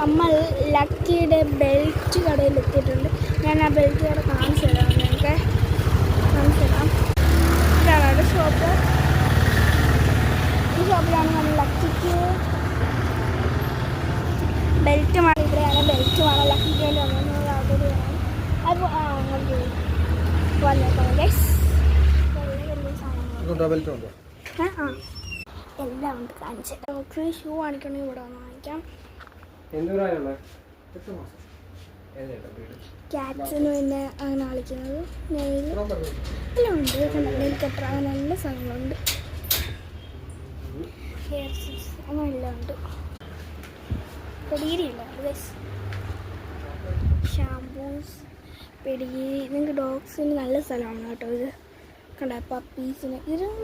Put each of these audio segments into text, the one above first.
നമ്മൾ ലക്കിയുടെ ബെൽറ്റ് കടയിൽ എത്തിയിട്ടുണ്ട്. ഞാൻ ആ ബെൽറ്റ് കട കാണിച്ചു തരാം, നിങ്ങൾക്ക് കാണിച്ചു തരാം. ഇതാണ് ഒരു ഷോപ്പ്. ഈ ഷോപ്പിലാണ് നമ്മൾ ലക്കിക്ക് ബെൽറ്റ് വേണം. ഇവിടെയാണ് ബെൽറ്റ് വേണം. ലക്കിക്ക് വേണ്ടി വന്നത് അവിടെയാണ്. അപ്പോൾ അങ്ങനെ വന്നേക്കാം ഗൈസ്. എല്ലാം ഉണ്ട് കാണിച്ചത്. നമുക്ക് ഷൂ കാണിക്കണമെങ്കിൽ ഇവിടെ വന്ന് വാങ്ങിക്കാം. ക്യാറ്റ്സിന് പിന്നെ അങ്ങനെ കളിക്കുന്നത് എല്ലാം ഉണ്ട്. നെയിൽ കട്ടർ അങ്ങനെ എല്ലാ സാധനങ്ങളുണ്ട്. ഹെയർ സിക്സ് അങ്ങനെ എല്ലാം ഉണ്ട്. പെഡിഗിരിയില്ല, ഷാംപൂസ്, പെഡിഗിരി. നിങ്ങൾക്ക് ഡോഗ്സിന് നല്ല സ്ഥലമാണ് കേട്ടോ ഇത്. കണ്ട പപ്പീസിന് ഇതിനും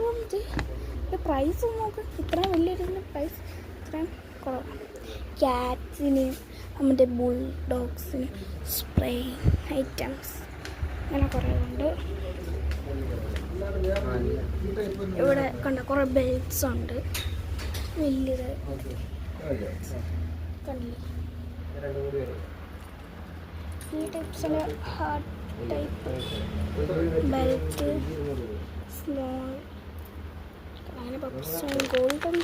പ്രൈസ് നോക്ക്. ഇത്രയും വലിയൊരു പ്രൈസ് ഇത്രയും കുറവാണ്. ക്യാറ്റ്സിന് മറ്റേ ബുൾ ഡോഗ്സിന് സ്പ്രേ ഐറ്റംസ് അങ്ങനെ കുറേ ഉണ്ട്. ഇവിടെ കണ്ട കുറേ ബെൽറ്റ്സ് ഉണ്ട്. വലിയത് കണ്ടില്ലേ? ഈ ടൈപ്സിന് ഹാർട്ട് ടൈപ്പ് ബെൽറ്റ്, സ്മോൾ അങ്ങനെ പപ്സ്, ഗോൾഡൻ